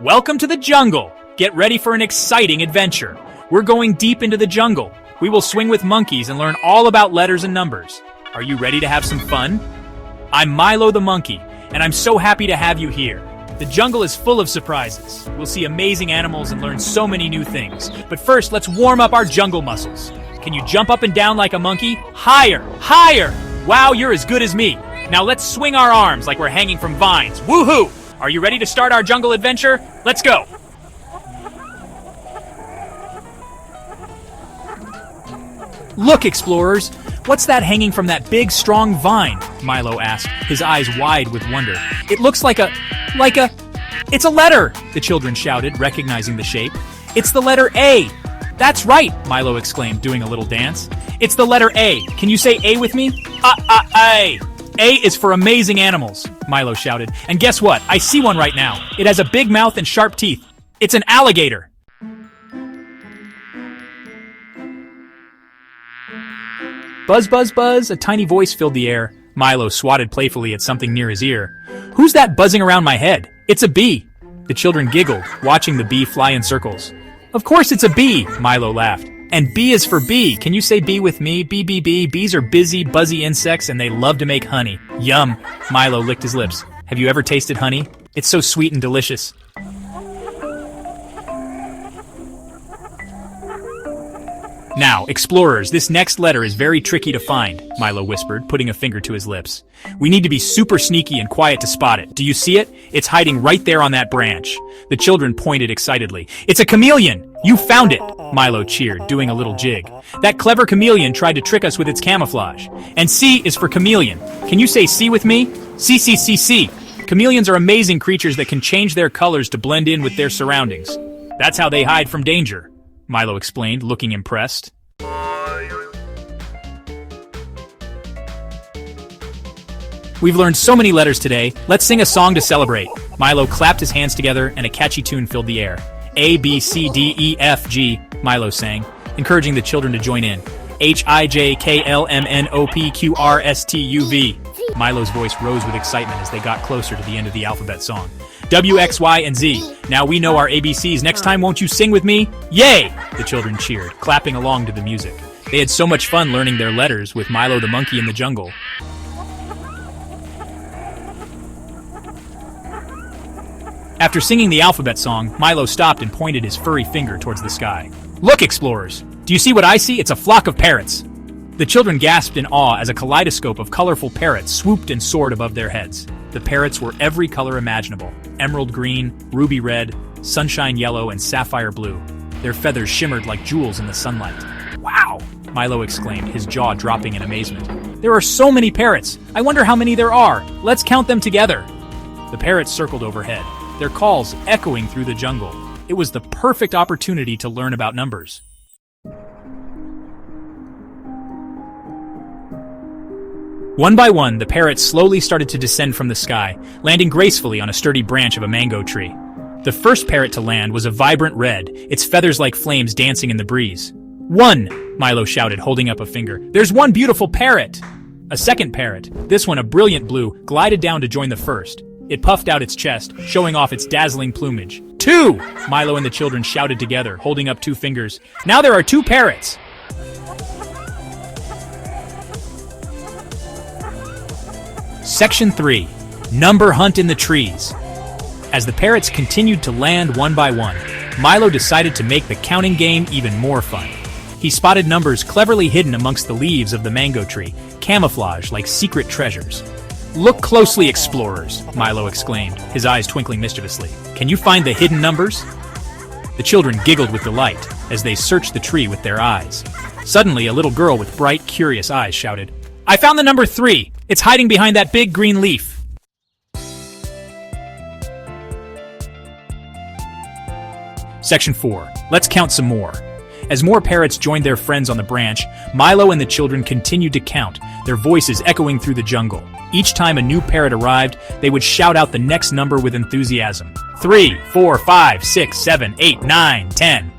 Welcome to the jungle! Get ready for an exciting adventure. We're going deep into the jungle. We will swing with monkeys and learn all about letters and numbers. Are you ready to have some fun? I'm Milo the monkey, and I'm so happy to have you here. The jungle is full of surprises. We'll see amazing animals and learn so many new things. But first, let's warm up our jungle muscles. Can you jump up and down like a monkey? Higher! Higher! Wow, you're as good as me. Now let's swing our arms like we're hanging from vines. Woohoo! Are you ready to start our jungle adventure? Let's go! Look, explorers! What's that hanging from that big, strong vine? Milo asked, his eyes wide with wonder. It looks like a... It's a letter! The children shouted, recognizing the shape. It's the letter A! That's right! Milo exclaimed, doing a little dance. It's the letter A. Can you say A with me? A. A is for amazing animals, Milo shouted. And guess what? I see one right now. It has a big mouth and sharp teeth. It's an alligator. Buzz, buzz, buzz, a tiny voice filled the air. Milo swatted playfully at something near his ear. Who's that buzzing around my head? It's a bee. The children giggled, watching the bee fly in circles. Of course it's a bee, Milo laughed. And B is for bee. Can you say bee with me? Bee, bee, bee. Bees are busy, buzzy insects, and they love to make honey. Yum. Milo licked his lips. Have you ever tasted honey? It's so sweet and delicious. Now, explorers, this next letter is very tricky to find, Milo whispered, putting a finger to his lips. We need to be super sneaky and quiet to spot it. Do you see it? It's hiding right there on that branch. The children pointed excitedly. It's a chameleon! You found it! Milo cheered, doing a little jig. That clever chameleon tried to trick us with its camouflage. And C is for chameleon. Can you say C with me? C. Chameleons are amazing creatures that can change their colors to blend in with their surroundings. That's how they hide from danger, Milo explained, looking impressed. We've learned so many letters today. Let's sing a song to celebrate. Milo clapped his hands together and a catchy tune filled the air. A, B, C, D, E, F, G, Milo sang, encouraging the children to join in. H, I, J, K, L, M, N, O, P, Q, R, S, T, U, V. Milo's voice rose with excitement as they got closer to the end of the alphabet song. W, X, Y, and Z. Now we know our ABCs. Next time, won't you sing with me? Yay! The children cheered, clapping along to the music. They had so much fun learning their letters with Milo the monkey in the jungle. After singing the alphabet song, Milo stopped and pointed his furry finger towards the sky. Look, explorers! Do you see what I see? It's a flock of parrots. The children gasped in awe as a kaleidoscope of colorful parrots swooped and soared above their heads. The parrots were every color imaginable: emerald green, ruby red, sunshine yellow, and sapphire blue. Their feathers shimmered like jewels in the sunlight. Wow! Milo exclaimed, his jaw dropping in amazement. There are so many parrots! I wonder how many there are! Let's count them together! The parrots circled overhead, their calls echoing through the jungle. It was the perfect opportunity to learn about numbers. One by one, the parrots slowly started to descend from the sky, landing gracefully on a sturdy branch of a mango tree. The first parrot to land was a vibrant red, its feathers like flames dancing in the breeze. One! Milo shouted, holding up a finger. There's one beautiful parrot! A second parrot, this one a brilliant blue, glided down to join the first. It puffed out its chest, showing off its dazzling plumage. Two! Milo and the children shouted together, holding up two fingers. Now there are two parrots! Section 3. Number Hunt in the Trees. As the parrots continued to land one by one, Milo decided to make the counting game even more fun. He spotted numbers cleverly hidden amongst the leaves of the mango tree, camouflaged like secret treasures. Look closely, explorers, Milo exclaimed, his eyes twinkling mischievously. Can you find the hidden numbers? The children giggled with delight as they searched the tree with their eyes. Suddenly, a little girl with bright, curious eyes shouted, I found the number 3! It's hiding behind that big green leaf! Section 4. Let's count some more. As more parrots joined their friends on the branch, Milo and the children continued to count, their voices echoing through the jungle. Each time a new parrot arrived, they would shout out the next number with enthusiasm. 3, 4, 5, 6, 7, 8, 9, 10.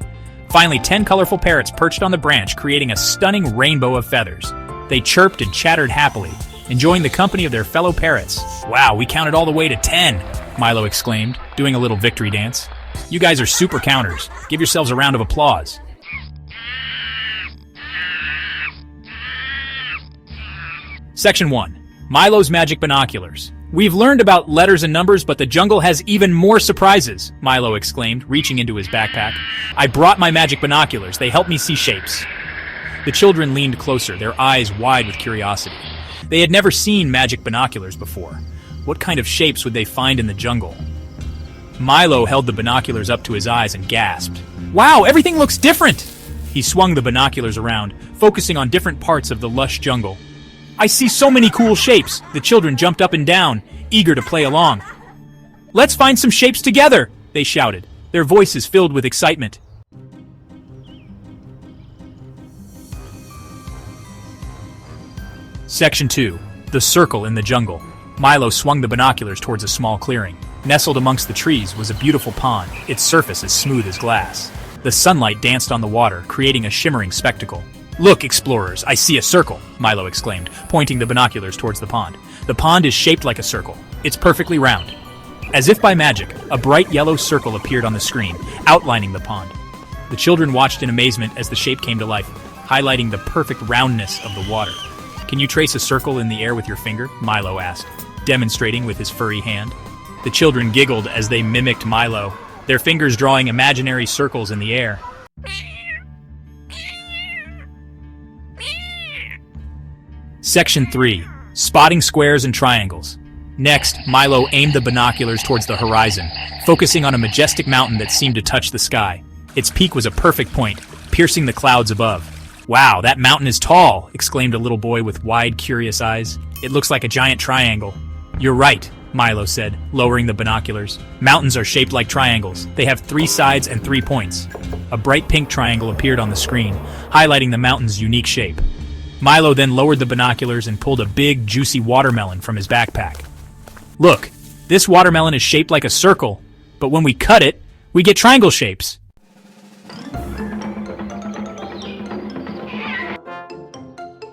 Finally, 10 colorful parrots perched on the branch, creating a stunning rainbow of feathers. They chirped and chattered happily, enjoying the company of their fellow parrots. Wow, we counted all the way to 10, Milo exclaimed, doing a little victory dance. You guys are super counters. Give yourselves a round of applause. Section 1. Milo's Magic Binoculars. We've learned about letters and numbers, but the jungle has even more surprises, Milo exclaimed, reaching into his backpack. I brought my magic binoculars. They help me see shapes. The children leaned closer, their eyes wide with curiosity. They had never seen magic binoculars before. What kind of shapes would they find in the jungle? Milo held the binoculars up to his eyes and gasped. Wow, everything looks different! He swung the binoculars around, focusing on different parts of the lush jungle. I see so many cool shapes! The children jumped up and down, eager to play along. Let's find some shapes together! They shouted, their voices filled with excitement. Section 2. The Circle in the Jungle. Milo swung the binoculars towards a small clearing. Nestled amongst the trees was a beautiful pond, its surface as smooth as glass. The sunlight danced on the water, creating a shimmering spectacle. Look, explorers, I see a circle, Milo exclaimed, pointing the binoculars towards the pond. The pond is shaped like a circle. It's perfectly round. As if by magic, a bright yellow circle appeared on the screen, outlining the pond. The children watched in amazement as the shape came to life, highlighting the perfect roundness of the water. Can you trace a circle in the air with your finger? Milo asked, demonstrating with his furry hand. The children giggled as they mimicked Milo, their fingers drawing imaginary circles in the air. Section 3. Spotting Squares and Triangles. Next, Milo aimed the binoculars towards the horizon, focusing on a majestic mountain that seemed to touch the sky. Its peak was a perfect point, piercing the clouds above. Wow, that mountain is tall, exclaimed a little boy with wide, curious eyes. It looks like a giant triangle. You're right, Milo said, lowering the binoculars. Mountains are shaped like triangles. They have 3 sides and 3 points. A bright pink triangle appeared on the screen, highlighting the mountain's unique shape. Milo then lowered the binoculars and pulled a big, juicy watermelon from his backpack. Look, this watermelon is shaped like a circle, but when we cut it, we get triangle shapes.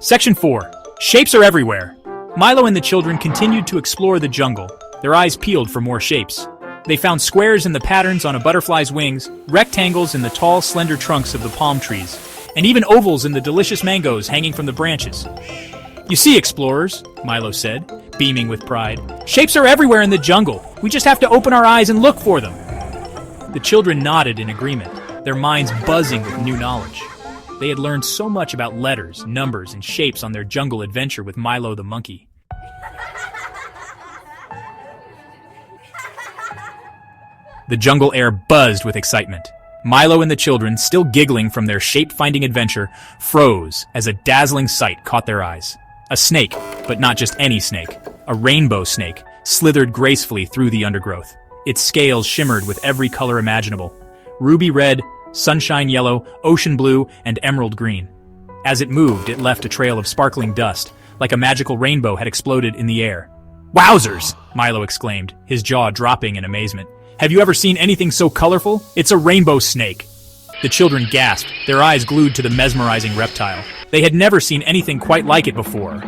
Section 4. Shapes are everywhere. Milo and the children continued to explore the jungle, their eyes peeled for more shapes. They found squares in the patterns on a butterfly's wings, rectangles in the tall, slender trunks of the palm trees, and even ovals in the delicious mangoes hanging from the branches. You see, explorers, Milo said, beaming with pride, shapes are everywhere in the jungle. We just have to open our eyes and look for them. The children nodded in agreement, their minds buzzing with new knowledge. They had learned so much about letters, numbers, and shapes on their jungle adventure with Milo the monkey. The jungle air buzzed with excitement. Milo and the children, still giggling from their shape-finding adventure, froze as a dazzling sight caught their eyes. A snake, but not just any snake. A rainbow snake, slithered gracefully through the undergrowth. Its scales shimmered with every color imaginable. Ruby red, sunshine yellow, ocean blue, and emerald green. As it moved, it left a trail of sparkling dust, like a magical rainbow had exploded in the air. Wowzers! Milo exclaimed, his jaw dropping in amazement. Have you ever seen anything so colorful? It's a rainbow snake. The children gasped, their eyes glued to the mesmerizing reptile. They had never seen anything quite like it before.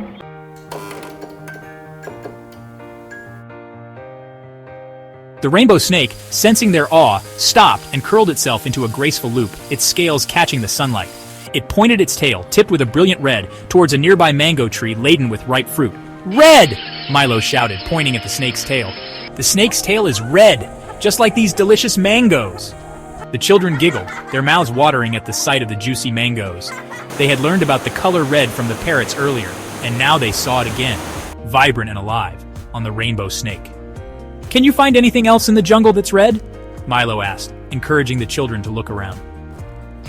The rainbow snake, sensing their awe, stopped and curled itself into a graceful loop, its scales catching the sunlight. It pointed its tail, tipped with a brilliant red, towards a nearby mango tree laden with ripe fruit. Red! Milo shouted, pointing at the snake's tail. The snake's tail is red, just like these delicious mangoes. The children giggled, their mouths watering at the sight of the juicy mangoes. They had learned about the color red from the parrots earlier, and now they saw it again, vibrant and alive, on the rainbow snake. Can you find anything else in the jungle that's red? Milo asked, encouraging the children to look around.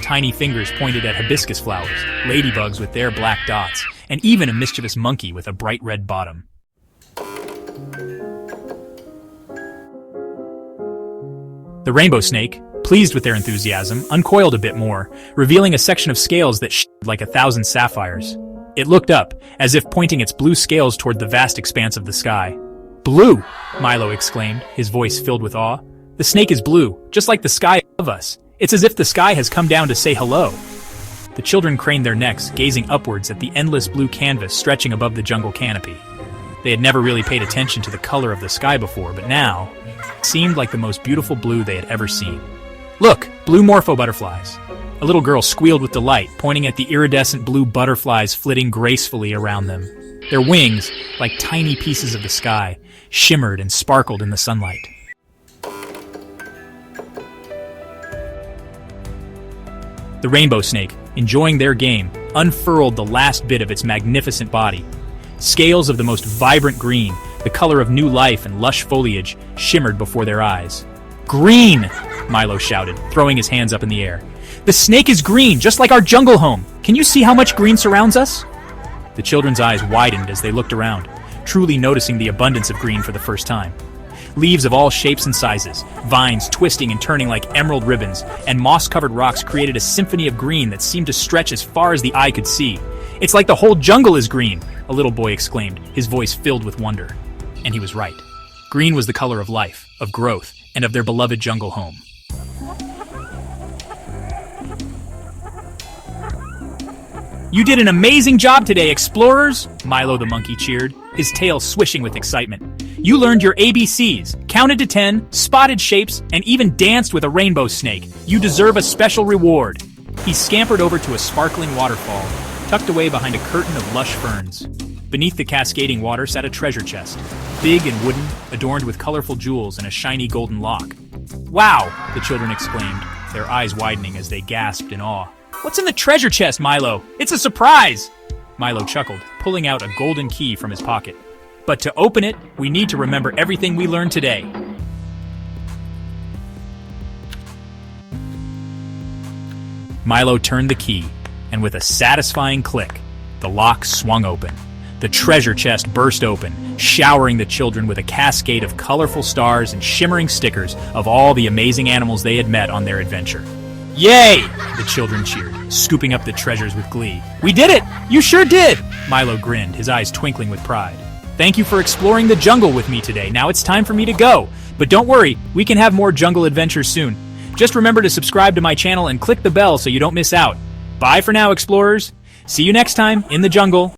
Tiny fingers pointed at hibiscus flowers, ladybugs with their black dots, and even a mischievous monkey with a bright red bottom. The rainbow snake, pleased with their enthusiasm, uncoiled a bit more, revealing a section of scales that shone like 1,000 sapphires. It looked up, as if pointing its blue scales toward the vast expanse of the sky. Blue! Milo exclaimed, his voice filled with awe. The snake is blue, just like the sky above us. It's as if the sky has come down to say hello. The children craned their necks, gazing upwards at the endless blue canvas stretching above the jungle canopy. They had never really paid attention to the color of the sky before, but now it seemed like the most beautiful blue they had ever seen. Look, blue morpho butterflies. A little girl squealed with delight, pointing at the iridescent blue butterflies flitting gracefully around them. Their wings, like tiny pieces of the sky, shimmered and sparkled in the sunlight. The rainbow snake, enjoying their game, unfurled the last bit of its magnificent body. Scales of the most vibrant green, the color of new life and lush foliage, shimmered before their eyes. "Green!" Milo shouted, throwing his hands up in the air. "The snake is green, just like our jungle home! Can you see how much green surrounds us?" The children's eyes widened as they looked around, truly noticing the abundance of green for the first time. Leaves of all shapes and sizes, vines twisting and turning like emerald ribbons, and moss-covered rocks created a symphony of green that seemed to stretch as far as the eye could see. "It's like the whole jungle is green!" a little boy exclaimed, his voice filled with wonder. And he was right. Green was the color of life, of growth, and of their beloved jungle home. "You did an amazing job today, explorers!" Milo the monkey cheered, his tail swishing with excitement. "You learned your ABCs, counted to 10, spotted shapes, and even danced with a rainbow snake. You deserve a special reward." He scampered over to a sparkling waterfall, tucked away behind a curtain of lush ferns. Beneath the cascading water sat a treasure chest, big and wooden, adorned with colorful jewels and a shiny golden lock. "Wow!" the children exclaimed, their eyes widening as they gasped in awe. "What's in the treasure chest, Milo? It's a surprise!" Milo chuckled, pulling out a golden key from his pocket. "But to open it, we need to remember everything we learned today." Milo turned the key, and with a satisfying click, the lock swung open. The treasure chest burst open, showering the children with a cascade of colorful stars and shimmering stickers of all the amazing animals they had met on their adventure. "Yay!" the children cheered, scooping up the treasures with glee. "We did it! You sure did!" Milo grinned, his eyes twinkling with pride. "Thank you for exploring the jungle with me today. Now it's time for me to go. But don't worry, we can have more jungle adventures soon. Just remember to subscribe to my channel and click the bell so you don't miss out. Bye for now, explorers. See you next time in the jungle."